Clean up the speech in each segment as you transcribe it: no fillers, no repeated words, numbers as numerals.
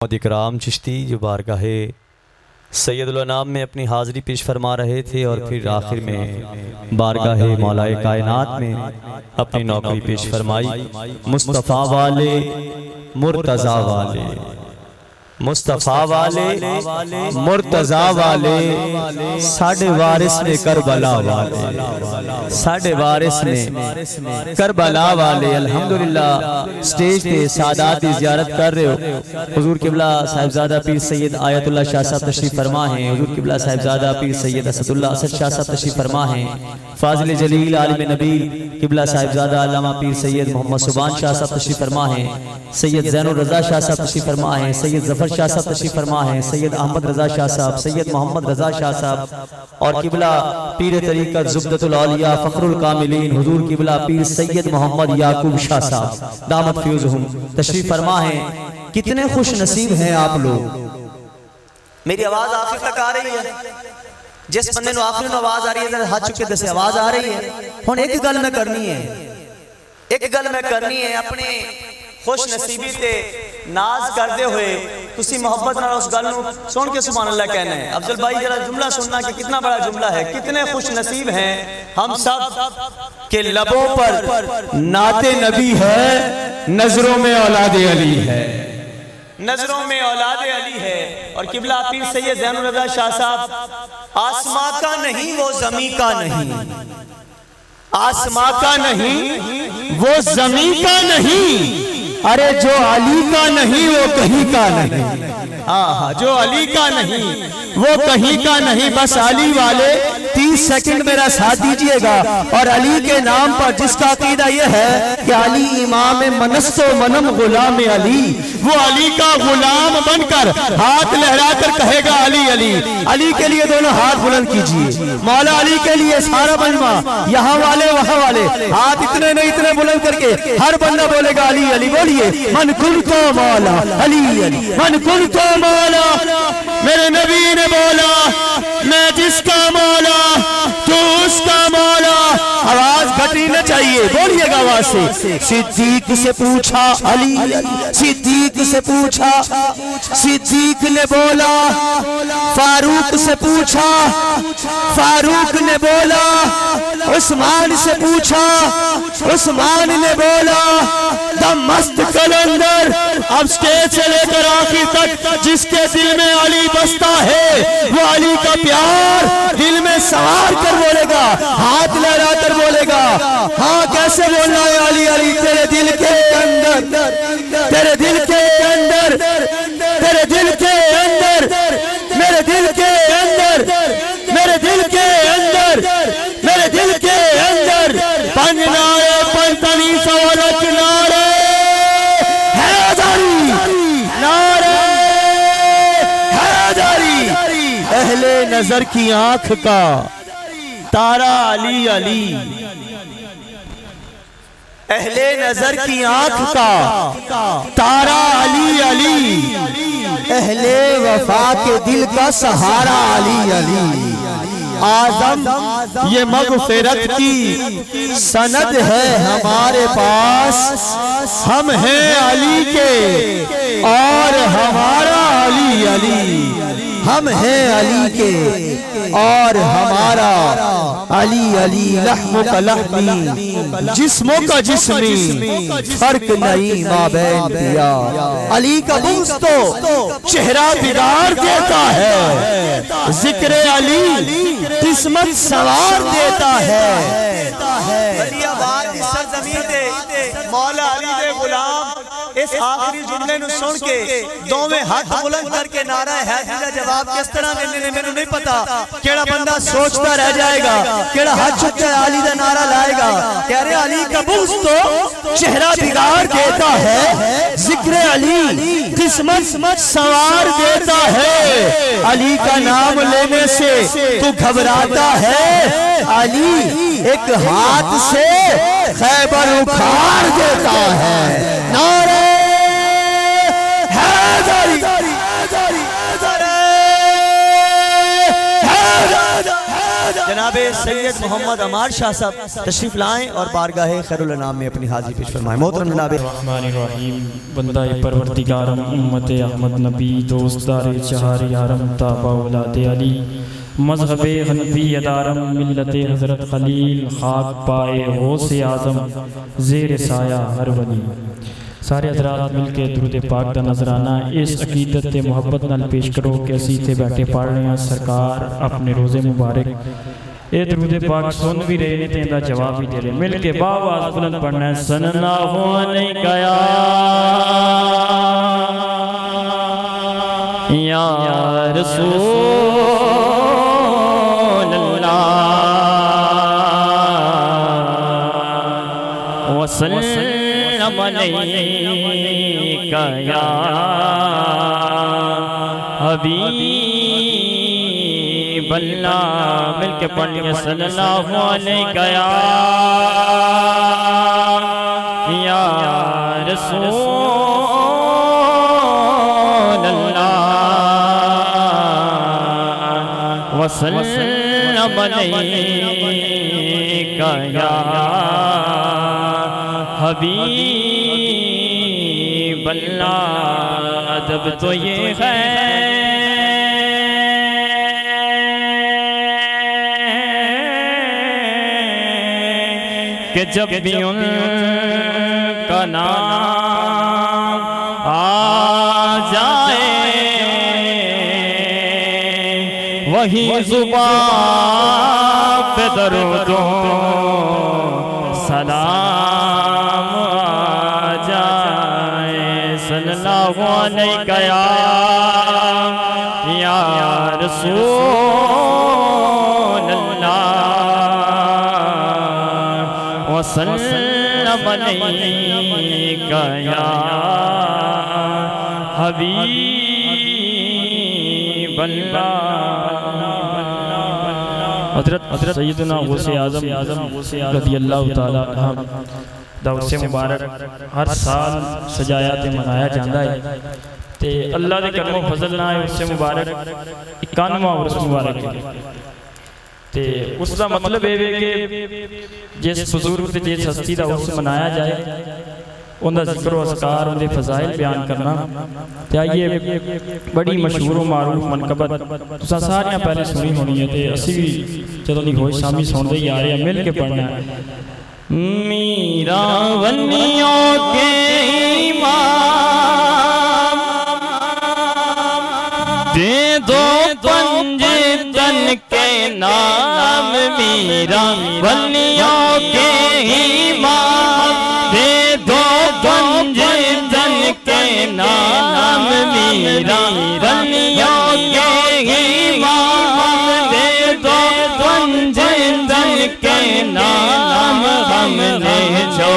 محمد اکرام چشتی جو بارگاہ سید الانام میں اپنی حاضری پیش فرما رہے تھے اور پھر آخر میں بارگاہ مولا کائنات میں اپنی نوکری پیش فرمائی۔ مصطفیٰ والے مرتضیٰ والے، مصطفیٰ والے مرتضیٰ والے، ساڑھے وارث نے کربلا والے، ساڑھے وارث نے کربلا والے۔ الحمدللہ سٹیج پہ سادات زیارت کر رہے ہو۔ حضور قبلہ صاحبزادہ پیر سید آیت اللہ شاہ صاحب تشریف فرما ہیں، حضور قبلہ صاحبزادہ پیر سید اسد اللہ اسد شاہ صاحب تشریف فرما ہیں، فاضل جلیل عالم نبیل قبلہ صاحبزادہ علامہ پیر سید محمد سبحان شاہ صاحب تشریف فرما ہیں، سید زین الرضا شاہ صاحب تشریف فرما ہیں، سید ظفر شاہ صاحب تشریف فرما ہیں، سید احمد رضا شاہ صاحب، سید محمد رضا شاہ صاحب، اور قبلہ پیر طریقت زبدۃ الاولیاء فخر الکاملین حضور قبلہ پیر سید محمد یعقوب شاہ صاحب دامت فیوزہم تشریف فرما ہیں۔ کتنے خوش نصیب ہیں آپ لوگ۔ میری آواز آخر تک آ رہی ہے؟ جس بندے نو آخری نو آواز آ رہی ہے ہاتھ چکے دسے آواز آ رہی ہے؟ ہن ایک گل میں کرنی ہے، ایک گل میں کرنی ہے، اپنے خوش نصیبی تے ناز کردے ہوئے تسی محبت نہ اس گل نو سن کے سبحان اللہ کہنا ہے۔ افضل بھائی ذرا جملہ سننا کہ کتنا بڑا جملہ ہے۔ کتنے خوش نصیب ہیں ہم سب کہ لبوں پر نعت نبی ہے، نظروں میں اولاد علی ہے، نظروں میں اولاد علی ہے۔ اور قبلہ پیر سید زین الرضا شاہ صاحب آسماں کا نہیں وہ زمین کا نہیں، آسماں کا نہیں وہ زمین کا نہیں، ارے جو علی کا نہیں وہ کہیں کا نہیں، جو علی کا نہیں وہ کہیں کا نہیں۔ بس علی والے 30 سیکنڈ میرا ساتھ دیجئے گا، اور علی کے نام پر جس کا عقیدہ یہ ہے کہ علی امام منست و منم غلام علی، وہ علی کا غلام بن کر ہاتھ لہرا کر کہے گا علی علی۔ علی کے لیے دونوں ہاتھ بلند کیجئے، مولا علی کے لیے سارا مجمع، یہاں والے وہاں والے، ہاتھ اتنے نہیں اتنے بلند کر کے ہر بندہ بولے گا علی علی۔ بولیے من کنتو مولا علی علی، من کنتو مولا، میرے نبی نے بولا میں جس کا مولا تو اس کا مولا۔ آواز گھٹی نہ چاہیے، بولیے گا آواز سے۔ صدیق سے پوچھا علی، صدیق سے پوچھا، صدیق نے بولا، فاروق سے پوچھا، فاروق نے بولا، عثمان سے پوچھا، عثمان نے بولا۔ دم مست کلندر اب سٹیج سے لے کر آخر تک جس کے دل میں علی بستا ہے وہ علی کا پیار دل میں سوار کر بولے گا، ہاتھ لہرا کر بولے گا۔ ہاں کیسے بولنا ہے علی علی؟ تیرے دل کے اندر، تیرے دل کے اندر، تیرے دل کے اندر، میرے دل کے اندر، میرے دل کے اندر، میرے دل کے اندر پنج نعرے پنجتنی سولت نعرے حیدری، نعرے حیدری۔ اہل نظر کی آنکھ کا تارا علی علی، اہل نظر کی آنکھ کا تارا علی علی، اہل وفا کے دل کا سہارا علی علی۔ آدم یہ مغفرت کی سند ہے ہمارے پاس، ہم ہیں علی کے اور ہمارا علی علی، ہم ہیں علی کے اور ہمارا علی علی۔ لحم کا لحمی، جسموں کا جسمی، فرق نہیں مابین دیا۔ علی کا بغض تو چہرہ بگاڑ دیتا ہے، ذکر علی قسمت سوار دیتا ہے۔ بڑی آباد اس سرزمین دے مولا علی دے غلام اس آخری جملے نو سن کے دوویں ہاتھ بلند کر کے نعرہ حیدری دا جواب کس طرح دینے نے میں نہیں پتا۔ کیڑا بندہ سوچتا رہ جائے گا، کیڑا ہاتھ چک کے علی دا نعرہ لائے گا۔ کہہ رہے علی کا بغض تو چہرہ بگاڑ دیتا ہے، ذکر علی قسمت سوار دیتا ہے۔ علی کا نام لینے سے تو گھبراتا ہے، علی ایک ہاتھ سے خیبر اکھاڑ دیتا ہے۔ نعرہ حیدری، جناب سید محمد عمار شاہ صاحب تشریف لائیں اور بارگاہ خیرالانام میں اپنی حاضری پیش فرمائیں. محترم جناب الرحمن الرحیم. بندہ پروردگارم امت احمد نبی دوستدار چہار یارم تابع اولاد علی مذہب حنفی ادارم ملت حضرت خلیل خاک پائے غوث اعظم زیر سایہ ہر ولی. سارے حضرات مل کے درود پاک دا نظرانہ اس عقیدت تے محبت نال پیش کرو کہ اسی تے بیٹھے پڑھ رہے ہیں سرکار اپنے روزے مبارک اے درود پاک سن بھی رہے ہیں تے دا جواب بھی دے رہے ہیں. مل کے باواز بلند پڑھنا ہے صلی اللہ علیہ یا رسول اللہ وسلم علیکہ یا حبیب اللہ. مل کے پڑھیں صلی اللہ علیہ یا رسول اللہ وسلم علیکہ یا حبیب اللہ. ادب تو یہ ہے کہ جب بھی ان کا نام آ جائے وہی زبان پہ درود و سلام آ جائے. صلی اللہ علیہ یا رسول اللہ وسلم علیکہ یا حبیب اللہ. حضرت سیدنا غوث اعظم رضی اللہ تعالیٰ عنہ دا عرص مبارک ہر سال سجایا تے منایا جاندہ ہے تے اللہ دے کرم و فضل نہ عرص مبارک 91واں عرص مبارک ہے تے اس دا مطلب ہے کہ جس بزرگ تے جس ہستی دا عرص منایا جائے ان دا ذکر و اذکار ان دے فضائل بیان کرنا تے آئیے بڑی مشہور و معروف منقبت تساں ساریاں پہلے سنی ہونی ہے تے اسی بھی جدوں دی ہوئی شامی سن دے آ رہے ہیں مل کے پڑھنا ہے. میرا ولیوں کے امام دے دو پنج تن کے نام. میرا ولیوں کے امام دے دو پنج تن کے نام. میرا ولیوں کے امام دے دو پنج تن کے نام. ہم نے جو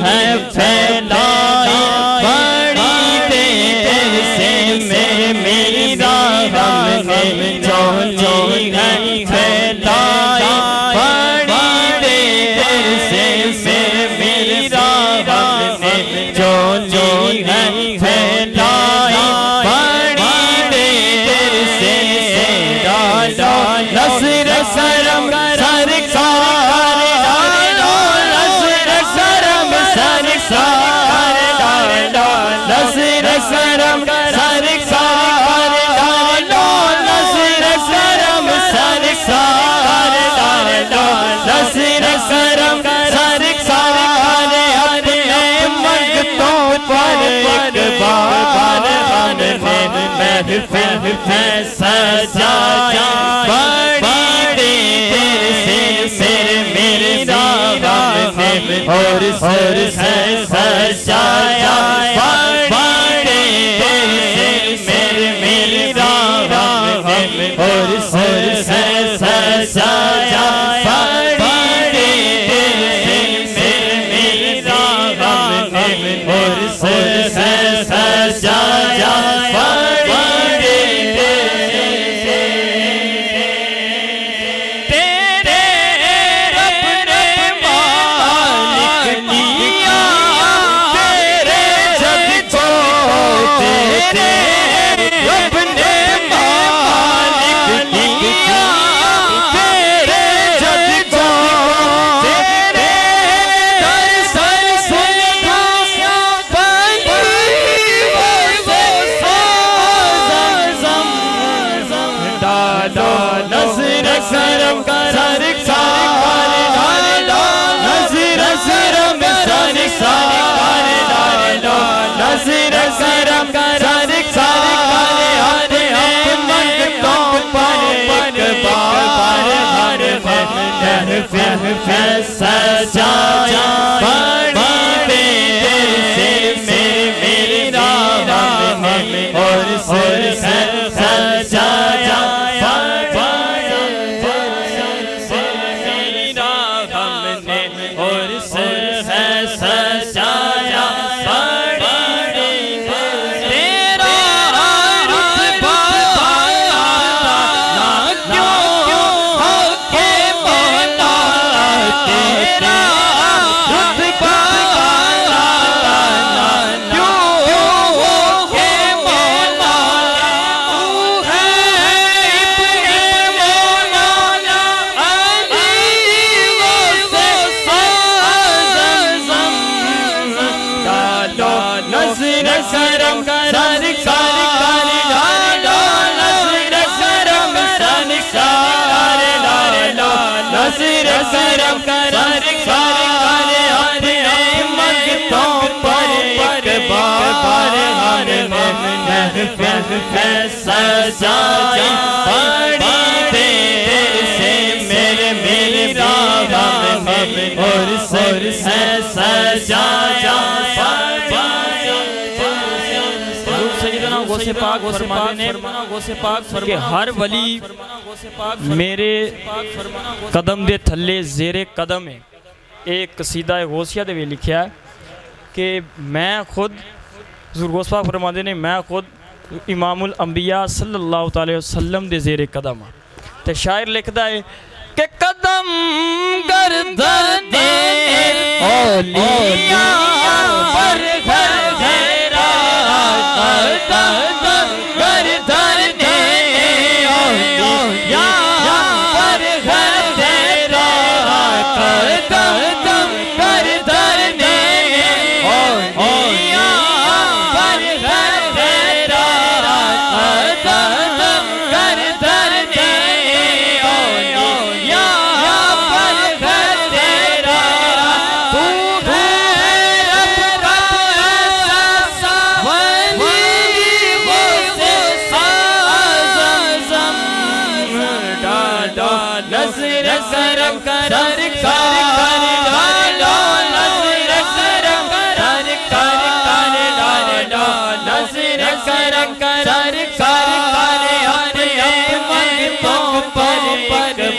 ہے پھیلائی بڑی دیر سے میرا ہم نے جو ہے پھیلائی بڑی دیر سے میرا ہم نے جو ہے پھیلائی بڑی دیر سے نصر کرم سرکار نصر کرم سرکار نصر کرم سرکار نصر کرم سرکار اپنے منگتوں پر ایک بار نے محفل ہے سجایا بڑی دیر سے میرا غم اور سجایا بڑی دیر سے میرا غم اور سجایا بڑی دیر سے میرا غم اور سجایا سجایا سجائی بڑی دیر سے میرے اور سر سے سجایا سیدنا غوث پاک فرمانے کہ ہر ولی میرے قدم دے تھلے زیر قدم ہے. ایک قصیدہ غوثیہ دے بھی لکھیا ہے کہ میں خود حضور غوث پاک فرمانے نے میں خود امام الانبیاء صلی اللہ علیہ وسلم دے زیر قدم ہاں. تے شاعر لکھدا ہے کہ قدم گردن دے اولیاء پر گھر گھیرا قدم گردن دے اولیاء پر گھر گھیرا قدم گردن دے اولیاء پر گھر گھیرا قدم گردن دے اولیاء پر گھر گھیرا تو ہے رب کا ایسا ولی غوث اعظم ڈالو نظر کرم سرکار ڈالو نظر کرم سرکار ڈالو نظر کرم سرکار ہر منگتوں پر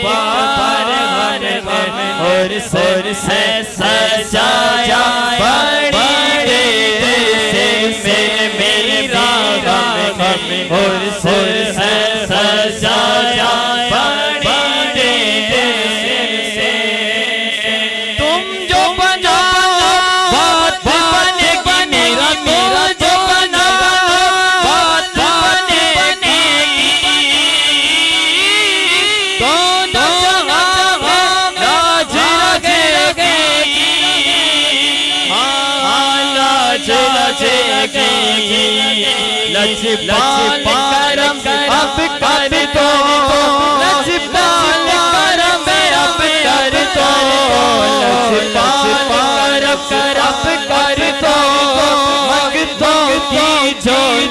بار اور سر سے سجایا بڑی دیر سے میری راغم اور سر سے سجایا بڑی دیر سے تم جو بنا بات بنے گی میرا جو بنا بات بنے گی دونوں جہاں لاج لگے گی لاج لگے گی لجپال کرم اب کر دو لجپال کرم اب کر دو لجپال کرم اب کر دو منگتوں کی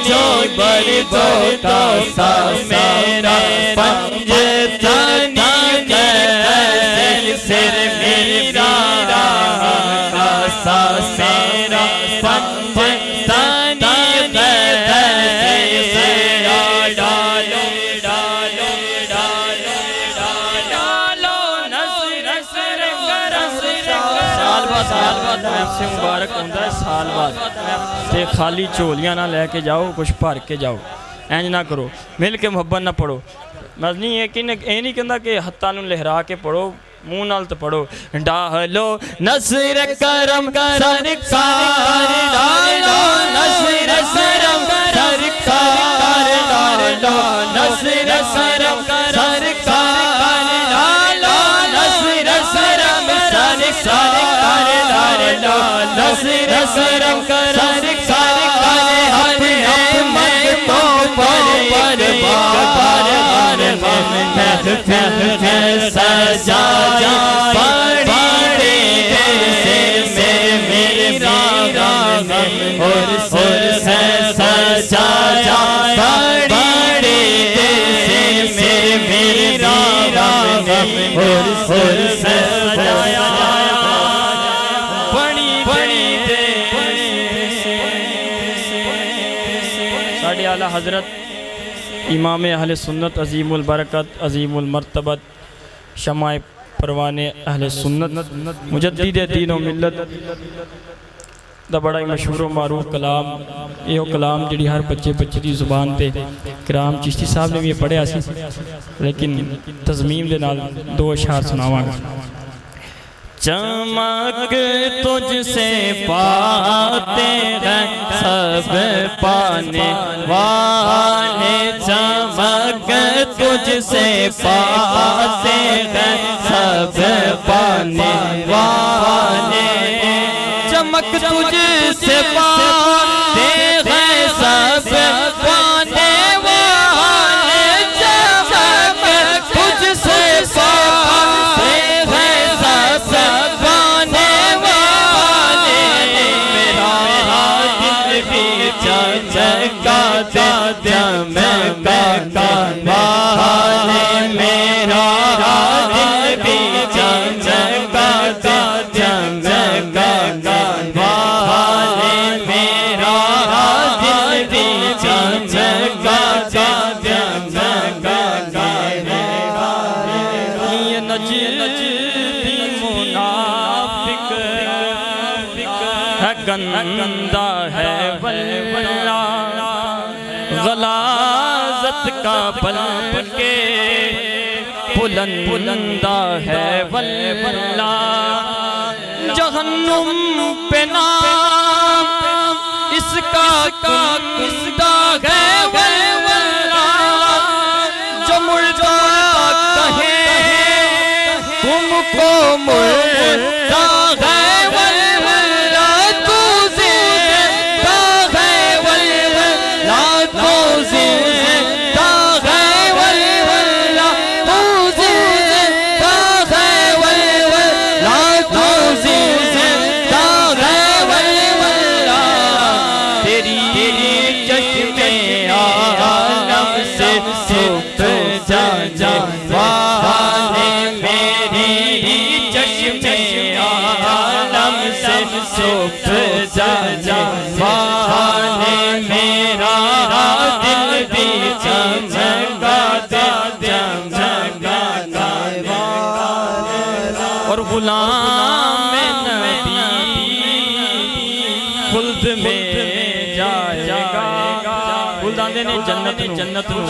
جو بر دو کاسا میرا پنجتنی کیسے سر میرا کاسا میرا پنجتنی کیسے ڈالو ڈالو ڈالو ڈالو نظر کرم سال بعد محب سے مبارک ہوتا ہے سال بعد تے خالی چولیاں نہ لے کے جاؤ کچھ بھر کے جاؤ اینج نہ کرو مل کے محبت نہ پڑھو مزنی یہ نہیں کہندا کہ ہتھاں نوں لہرا کے پڑھو منہ نال تے پڑھو ڈالو نظر کرم سرکار ڈالو نظر کرم سرکار ڈالو نظر کرم سرکار ڈالو نظر کرم سرکار ڈالو نظر کرم سرکار اپنے منگتوں پر سجایا بڑی دیر سے میری راغم اور سر سے سجایا بڑی دیر سے میری راغم اور سر سے سجایا بڑی دیر سے ساڑھے اعلی حضرت امام اہل سنت عظیم البرکت عظیم المرتبت شمع پروان اہل سنت مجدد دین و ملت دا بڑا ہی مشہور و معروف کلام یہ کلام جڑی ہر بچے دی زبان تے کرام چشتی صاحب نے بھی یہ پڑھے آسی لیکن تضمیم دے نال دو اشعار سناواں گا۔ چمک تجھ سے پاتے ہیں سب پانے والے، چمک تجھ سے پاتے ہیں سب پانے والے، چمک تجھ سے پاتے ہیں سب پانے والے، چمک تجھ سے پاتے ہیں سب پانے والے، میرا دل بھی چمکاتا چمکاتا والے، میرا دل بھی چمکاتا چمکاتا والے، میرا دل بھی چمکاتا چمکاتا یہ نجدی منافق ہے گندہ ہے ولولہ، غلاظت کا بلکہ بلندہ ہے ولولہ، جہنم پہ نام اس کا کندہ ہے ولولہ، جو مردہ کہے تم کو مردہ ہے ولولہ، تو زندہ ہے ولولہ، تو زندہ ہے ولولہ، تو زندہ ہے ولولہ، تو زندہ ہے ولولہ، تیری چشم عالم سے چھپ جانے والے، میری چشم عالم سے چھپ جانے والے، میرا دل بھی چمکاتا چمکاتا اور غلام نبی خلد میں جائے گا، خلدانے نے جنت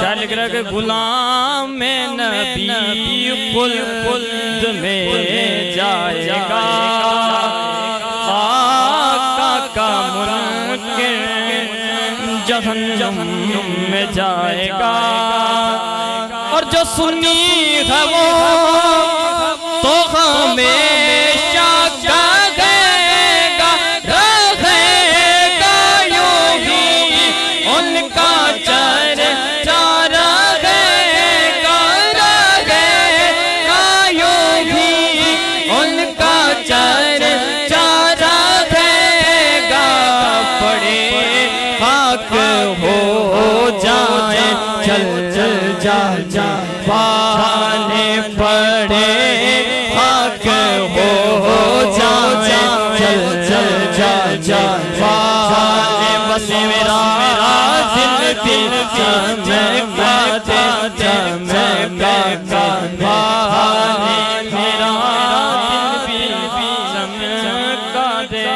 شاید لکھ رہا ہے کہ غلام نبی خلد میں جائے گا، آقا کا منکر جہنم میں جائے گا، اور جو سنی ہے وہ تو ہمیشہ گائے گا، رہے گا یوں ہی ان کا چرچا، رہے گا یوں ہی ان کا چرچا، رہے گا پڑے خاک ہو جائیں چل جا والے، پڑے خاک ہو جائیں چل جا والے، بس میرا دل بھی چمکاتا چمکاتا والے، میرا دل بھی چمکاتا